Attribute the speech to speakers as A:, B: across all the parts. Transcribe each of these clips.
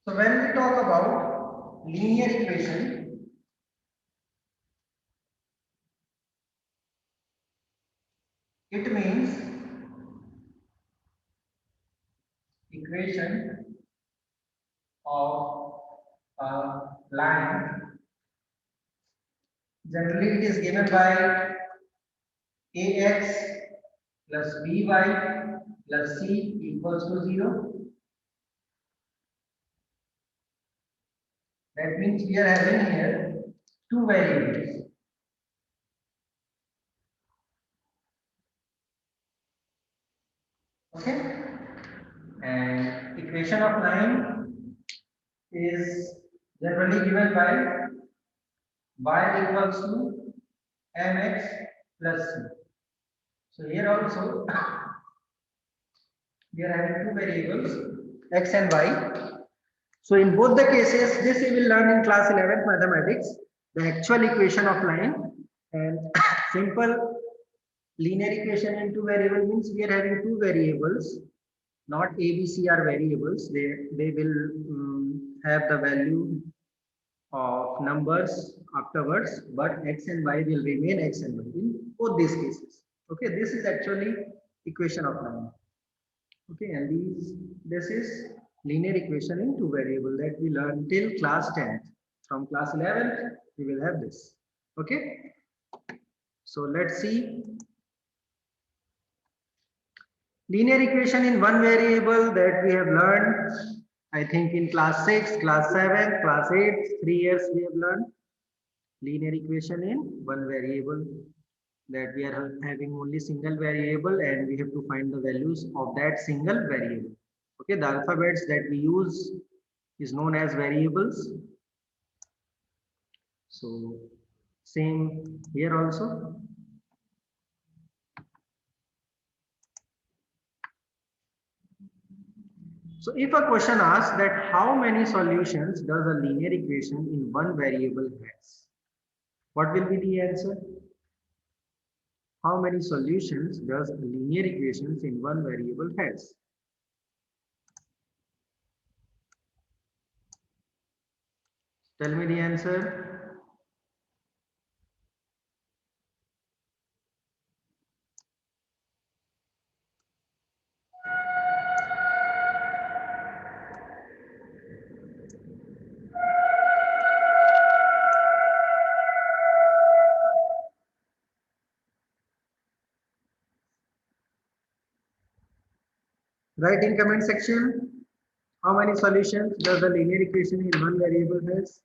A: So when we talk about linear equation, it means equation of a line. Generally, it is given by ax plus by plus c equals to 0. That means we are having here two variables. Okay, and equation of line is generally given by y equals to mx plus c. So here also we are having two variables x and y. So in both the cases, this we will learn in class 11th mathematics, the actual equation of line, and simple linear equation in two variable means we are having two variables, not a, b, c are variables. They will have the value of numbers afterwards, but x and y will remain x and y in both these cases. Okay, this is actually equation of line. Okay, and this is linear equation in two variable that we learn till class 10th. From class 11th, we will have this. Okay, so let's see. Linear equation in one variable that we have learned, I think in class 6, class 7, class 8, 3 years we have learned linear equation in one variable, that we are having only single variable and we have to find the values of that single variable. Okay, the alphabets that we use is known as variables. So same here also. So if a question asks that how many solutions does a linear equation in one variable has, what will be the answer? How many solutions does a linear equations in one variable has? Tell me the answer. Write in comment section. How many solutions does the linear equation in one variable has?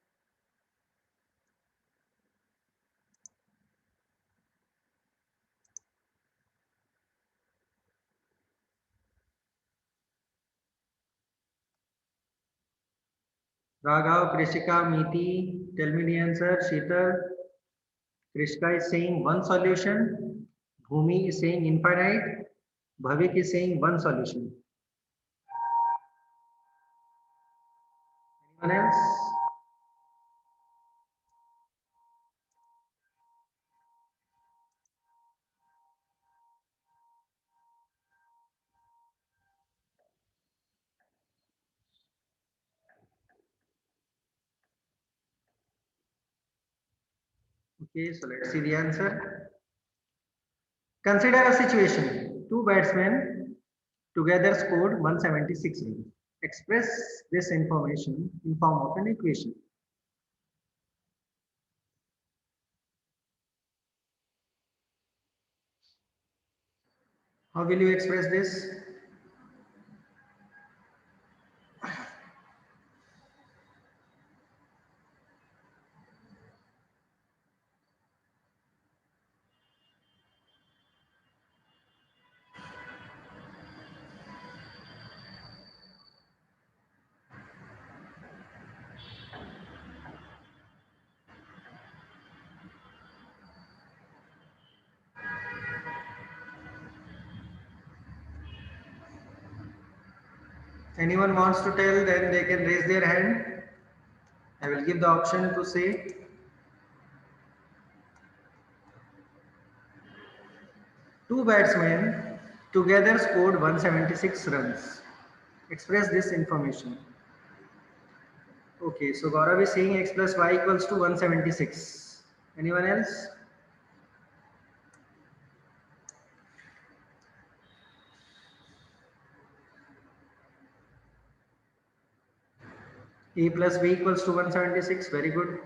A: Raghav, Krishika, Meeti, tell me the answer. Sheetal, Krishka is saying one solution. Bhumi is saying infinite. Bhavik is saying one solution. Anyone else? Okay, so let's see the answer. Consider a situation. Two batsmen together scored 176 runs. Express this information in form of an equation. How will you express this? Anyone wants to tell, then they can raise their hand. I will give the option to say. Two batsmen together scored 176 runs. Express this information. Okay, so Gaurav is saying x plus y equals to 176. Anyone else? A plus b equals to 176. Very good.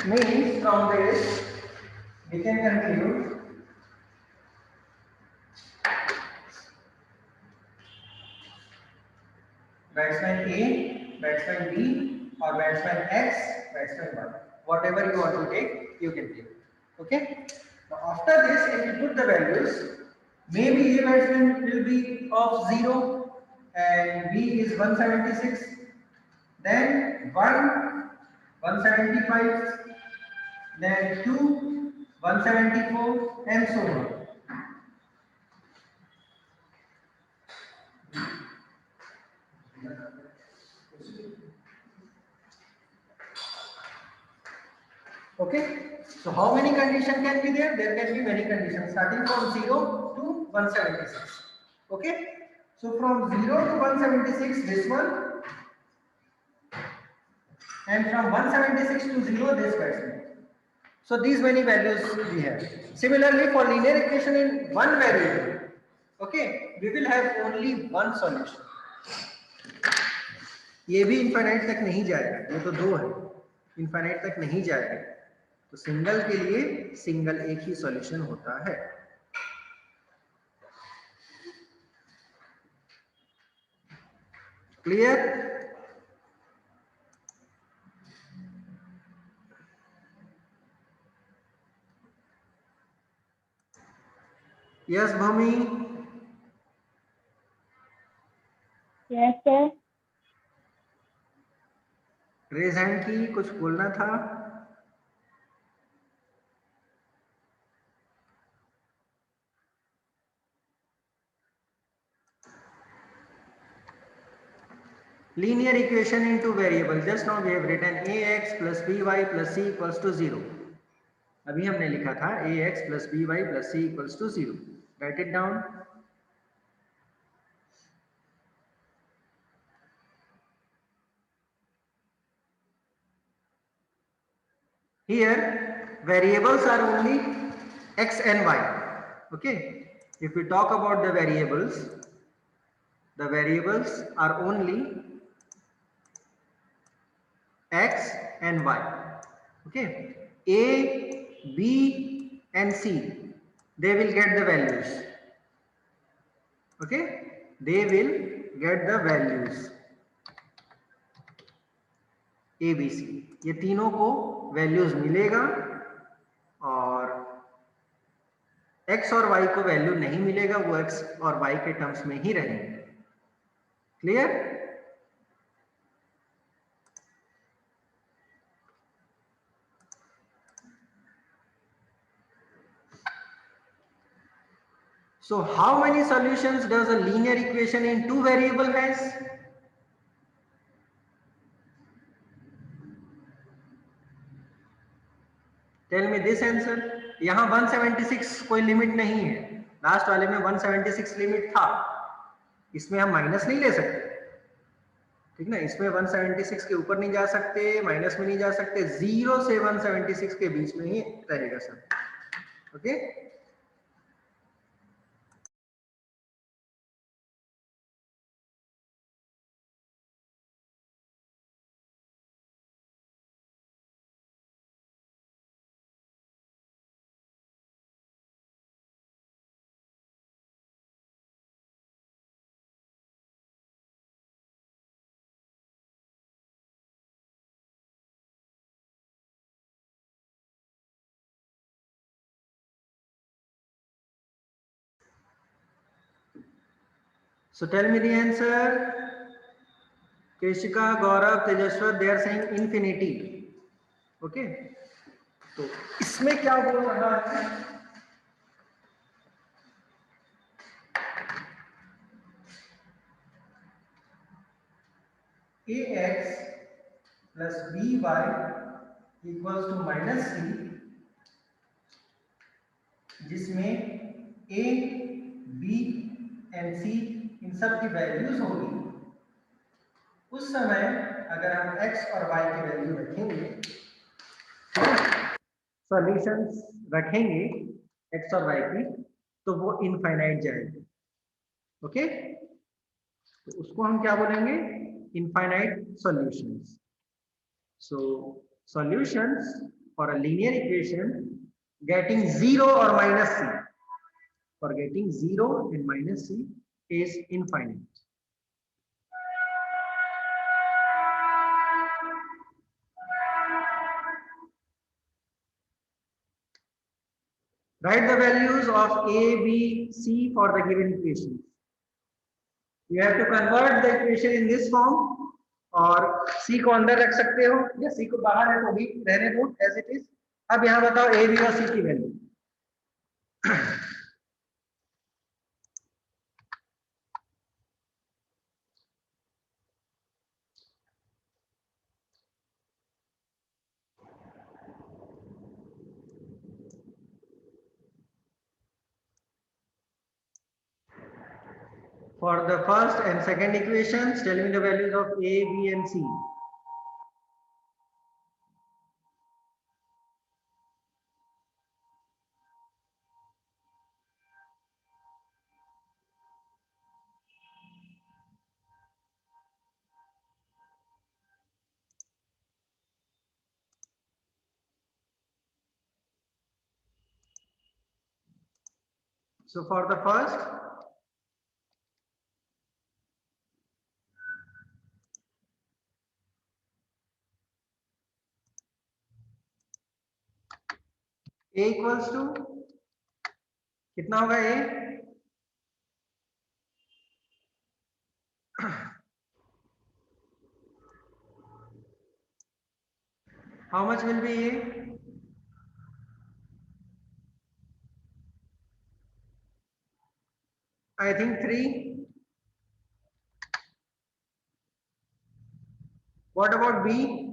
A: Means from this we can conclude batsman A, batsman B, or batsman X, batsman Y. Whatever you want to take, you can take. Okay. Now after this, if you put the values, maybe A batsman will be of 0 and B is 176. Then 1, 175. Then 2, 174, and so on. Okay, so how many conditions can be there? There can be many conditions starting from 0 to 176. Okay, so from 0 to 176 this one, and from 176 to 0 this person. So these many values we have. Similarly for linear equation in one variable, okay, we will have only one solution. ये भी infinite तक नहीं जाएगा, ये तो दो है, infinite तक नहीं जाएगा, तो सिंगल के लिए सिंगल एक ही सॉल्यूशन होता है. Clear? Yes Bhumi?
B: Yes sir.
A: Raise hand की कुछ बोलना था? Linear equation in two variables. Just now we have written ax plus by plus c equals to 0. अभी हमने लिखा था ax plus by plus c equals to 0. Write it down. Here variables are only x and y. Okay. If we talk about the variables are only x and y. Okay, a, b and c, they will get the values. Okay, they will get the values a b c, ये तीनों को values मिलेगा और x और y को value नहीं मिलेगा, वो x और y के टर्म्स में ही रहेंगे. Clear? So how many solutions does a linear equation in two variable has? Tell me this answer. यहाँ 176 कोई लिमिट नहीं है, लास्ट वाले में 176 लिमिट था, इसमें हम माइनस नहीं ले सकते, ठीक ना, इसमें 176 के ऊपर नहीं जा सकते, माइनस में नहीं जा सकते, 0 से 176 के बीच में ही रहेगा सब. Okay, so tell me the answer. Keshika, Gaurav, Tejaswar, they are saying infinity. Okay, तो इसमें क्या बोल रहा है? ax plus by equals to minus c, जिसमें a, b एंड सी इन सब की वैल्यूज होगी, उस समय अगर हम x और y की वैल्यू रखेंगे, सॉल्यूशंस रखेंगे x और y की, तो वो इनफाइनाइट जाएगी। ओके, तो उसको हम क्या बोलेंगे? Infinite solutions. So solutions for a linear equation getting 0 or minus c, for getting 0 and minus c is infinite. Write the values of a, b, c for the given equation. You have to convert the equation in this form, और c को अंदर रख सकते हो या c को बाहर है तो भी रहने दो as it is. अब यहाँ बताओ a, b और c की value. For the first and second equations, tell me the values of a, b and c. So for the first, a equals to कितना होगा a? How much will be a? I think 3. What about b?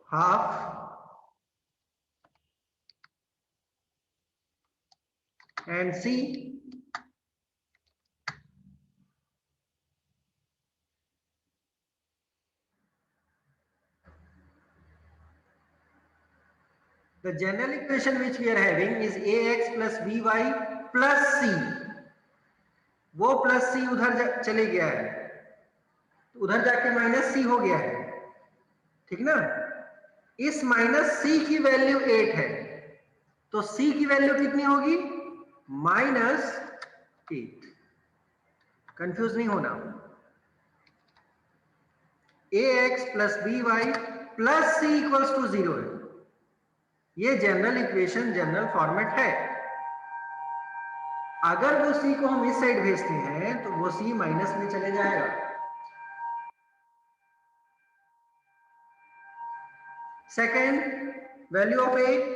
A: Half. And c? The general equation which we are having is ax plus by plus c. वो plus सी उधर चले गया है, तो उधर जाके माइनस सी हो गया है, ठीक ना? इस माइनस सी की वैल्यू 8 है, तो सी की वैल्यू कितनी होगी? -8। कंफ्यूज नहीं होना। ax plus by plus C equals to 0 है। ये जनरल इक्वेशन जनरल फॉर्मेट है। अगर वो सी को हम इस साइड भेजते हैं तो वो सी माइनस में चले जाएगा। Second, value of A,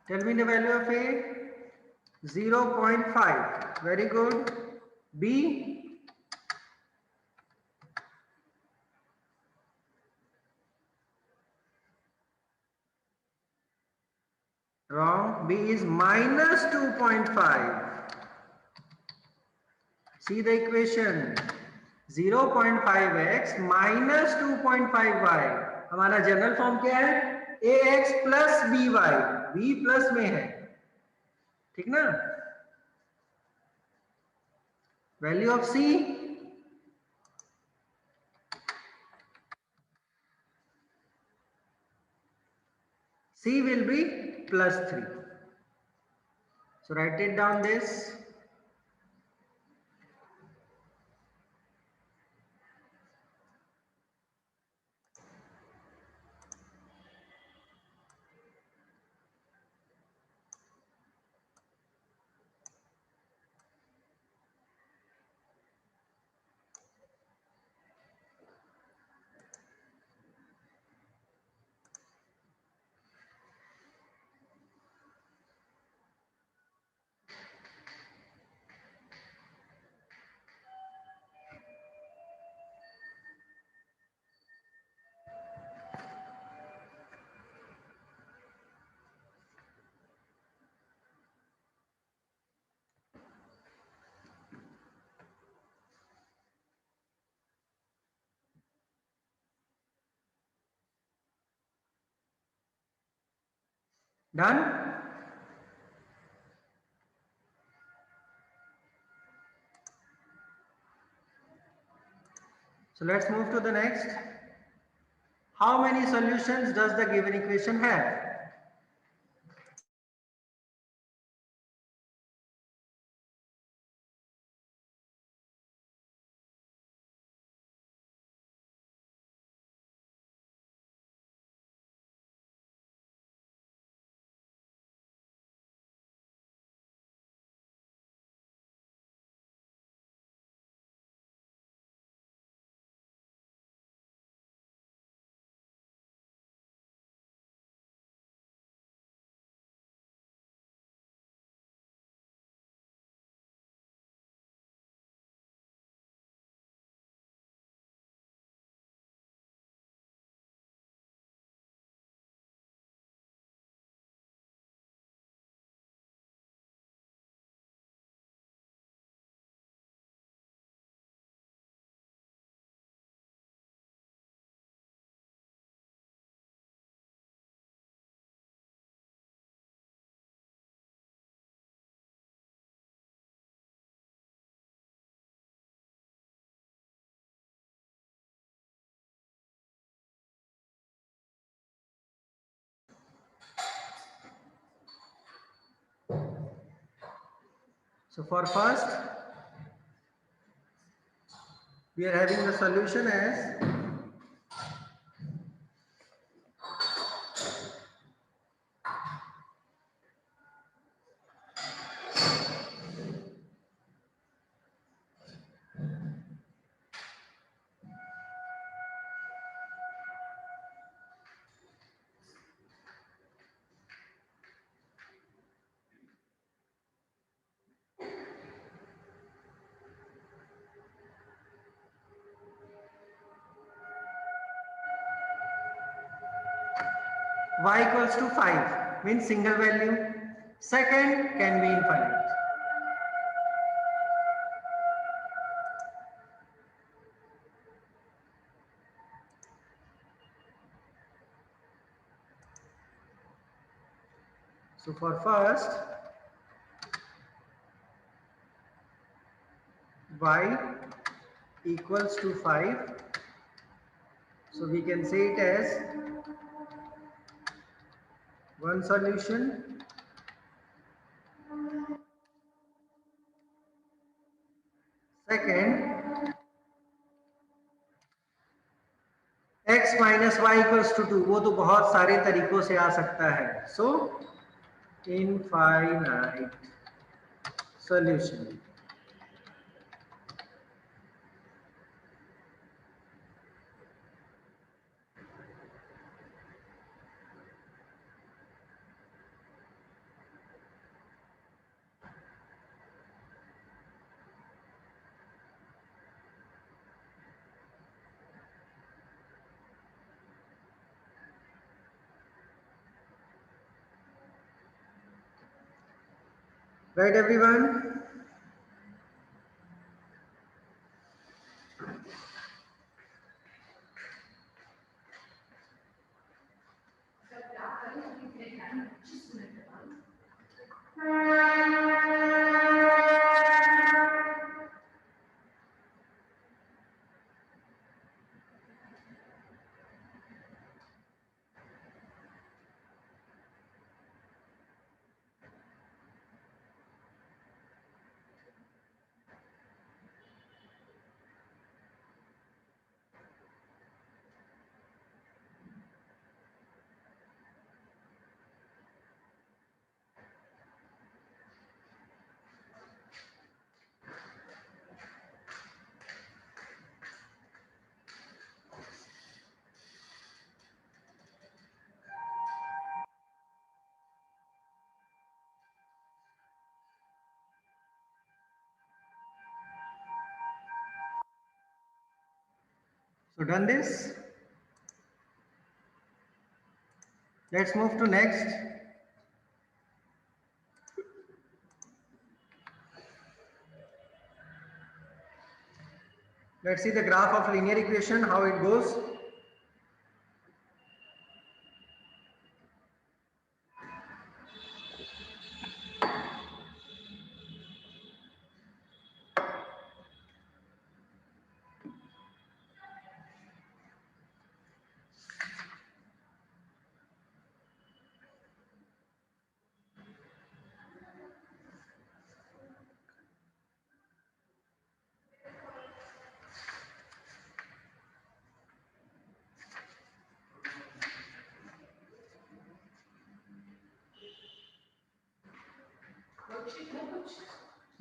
A: tell me the value of a, 0.5, very good. B, wrong, B is -2.5. See the equation, 0.5x minus 2.5y, हमारा जनरल फॉर्म क्या है? ax plus by, b plus में है, ठीक ना? Value of c, c will be +3. So write it down this. Done? So let's move to the next. How many solutions does the given equation have? So for first, we are having the solution as y equals to 5, means single value. Second can be infinite. So for first, y equals to 5. So we can say it as one solution. Second, x minus y equals to 2. वो तो बहुत सारे तरीकों से आ सकता है. So infinite solution. Right, everyone? So done this. Let's move to next. Let's see the graph of linear equation, how it goes.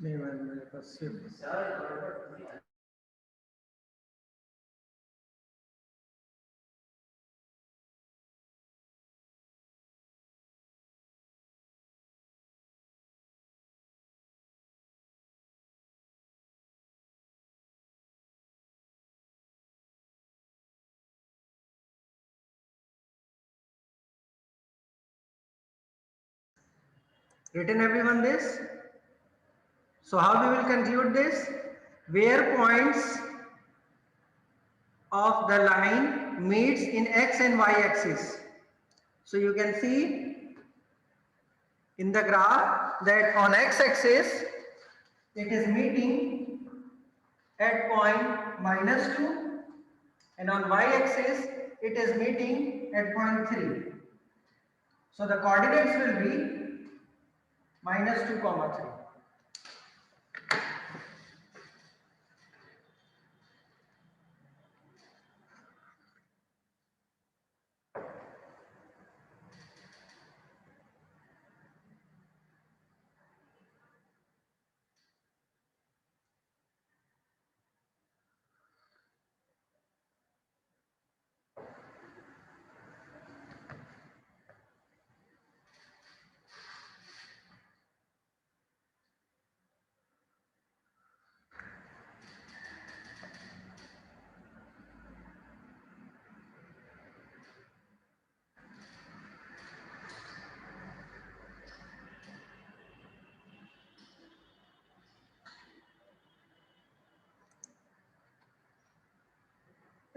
A: नहीं ma'am, मेरे पास सिर्फ written everyone this. So how we will conclude this? Where points of the line meets in x and y axis. So you can see in the graph that on x axis it is meeting at point -2 and on y axis it is meeting at point 3. So the coordinates will be -2, 3.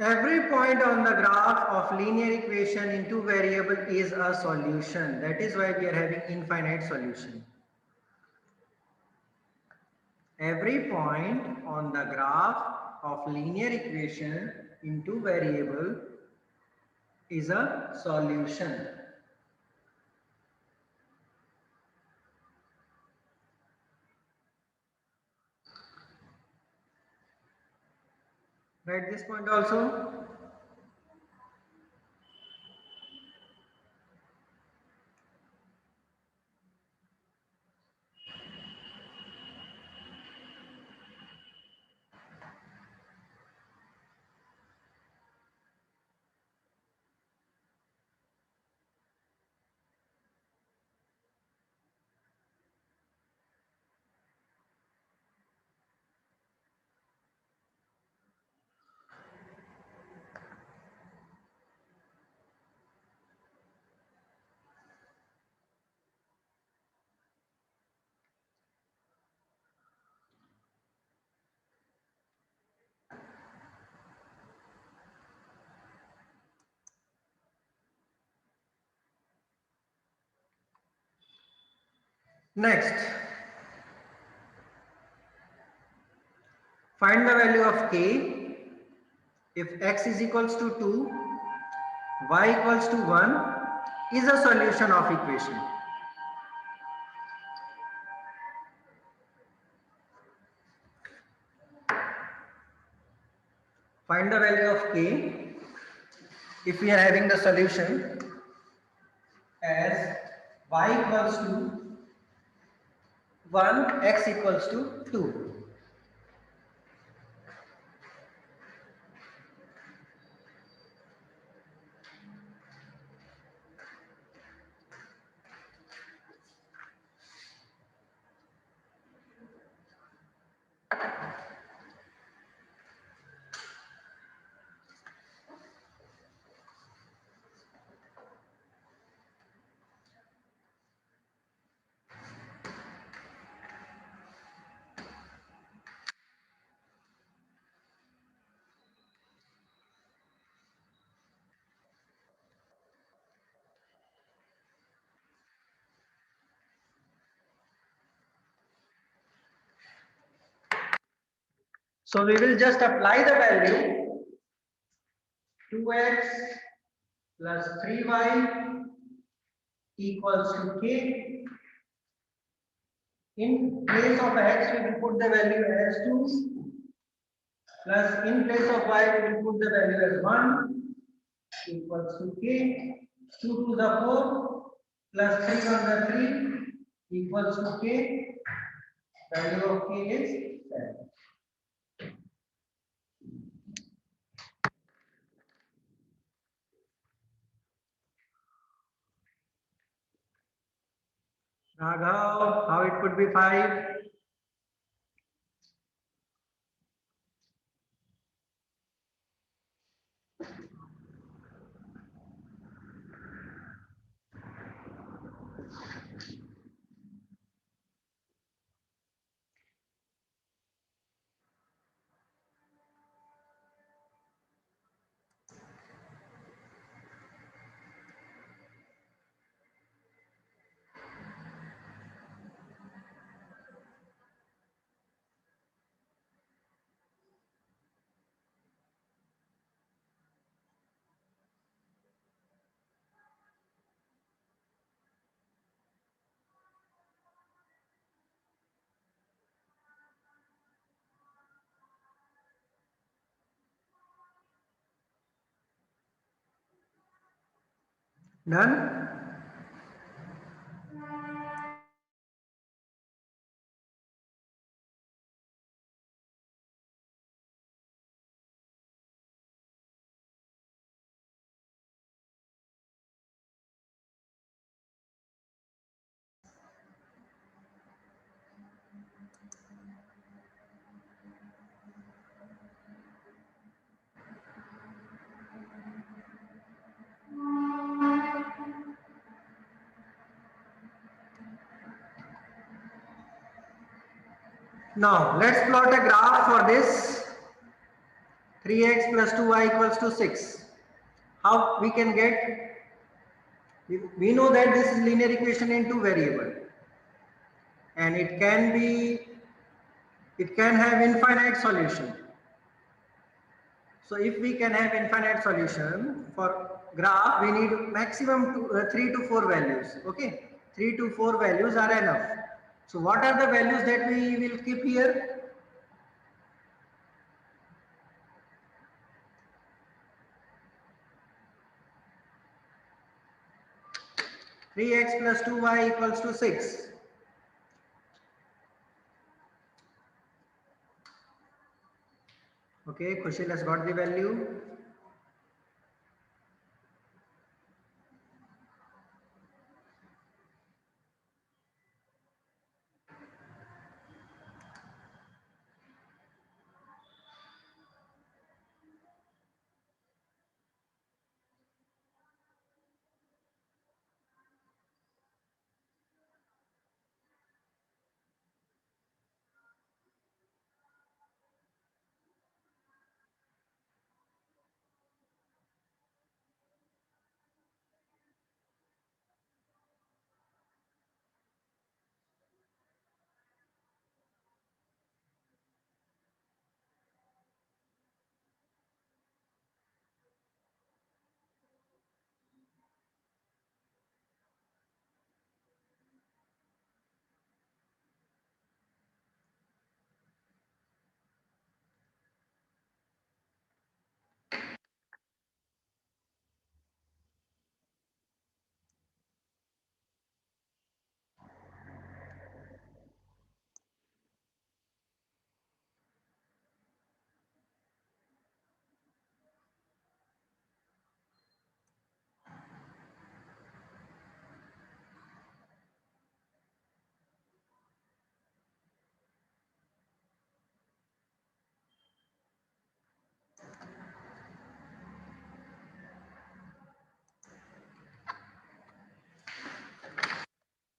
A: Every point on the graph of linear equation in two variable is a solution. That is why we are having infinite solution. Every point on the graph of linear equation in two variable is a solution. Write this point also. Next, find the value of k if x is equals to 2, y equals to 1 is a solution of equation. Find the value of k if we are having the solution as y equals to 1, x equals to 2. So we will just apply the value 2x plus 3y equals to k. In place of x, we will put the value as 2, plus in place of y, we will put the value as 1 equals to k. 2 to the 4 plus 3 on the 3 equals to k. Value of k is 7. Raghav, how it could be 5? None? Now let's plot a graph for this 3x plus 2y equals to 6. How we can get? We know that this is linear equation in two variable, and it can have infinite solution. So if we can have infinite solution for graph, we need maximum 3 to 4 values. Okay, 3 to 4 values are enough. So what are the values that we will keep here? 3x plus 2y equals to 6. Okay, Khushil has got the value.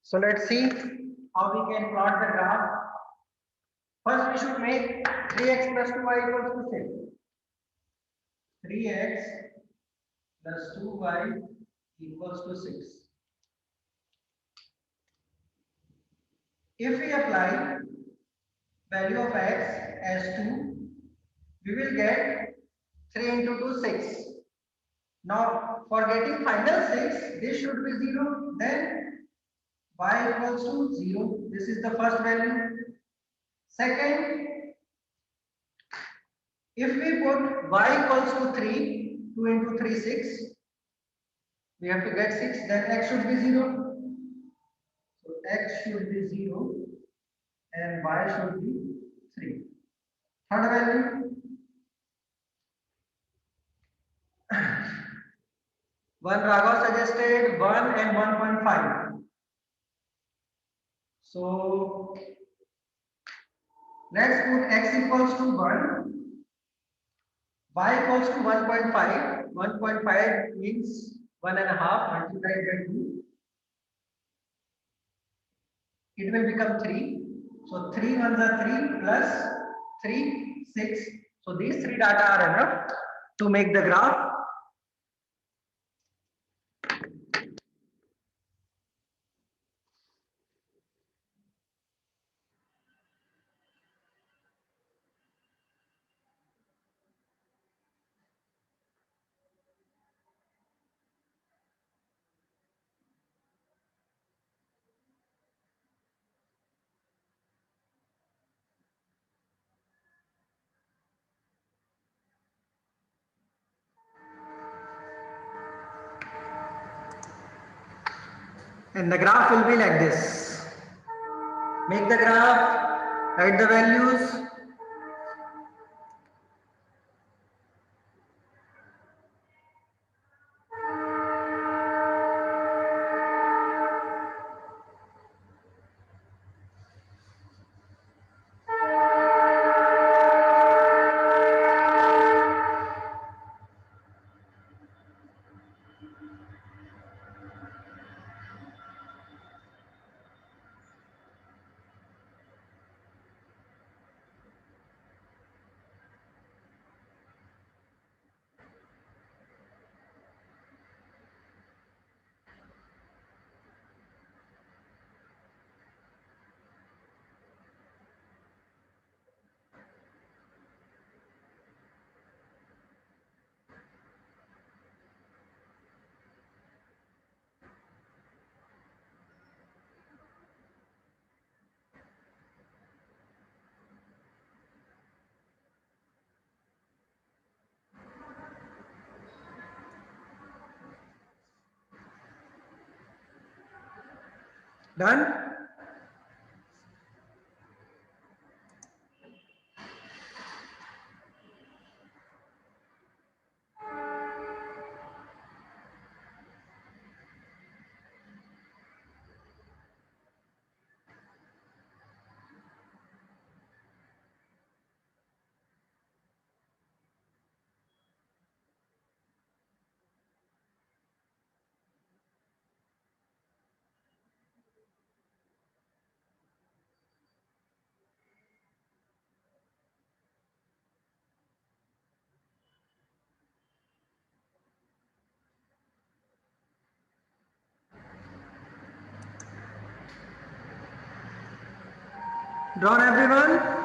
A: So let's see how we can plot the graph. First, we should make 3x plus 2y equals to 6. 3x plus 2y equals to 6. If we apply value of x as 2, we will get 3 into 2, 6. Now, for getting final 6, this should be 0. Then y equals to 0. This is the first value. Second, if we put y equals to 3, 2 into 3, 6, we have to get 6, then x should be 0. So x should be 0. and y should be 3. Third value, one Raghav suggested 1 and 1.5. So let's put x equals to 1, y equals to 1.5. 1.5 means 1.5 multiplied by 2. It will become 3. So 3 ones are 3 plus 3, 6. So these three data are enough to make the graph. And the graph will be like this. Make the graph, write the values. Done? Drawn everyone?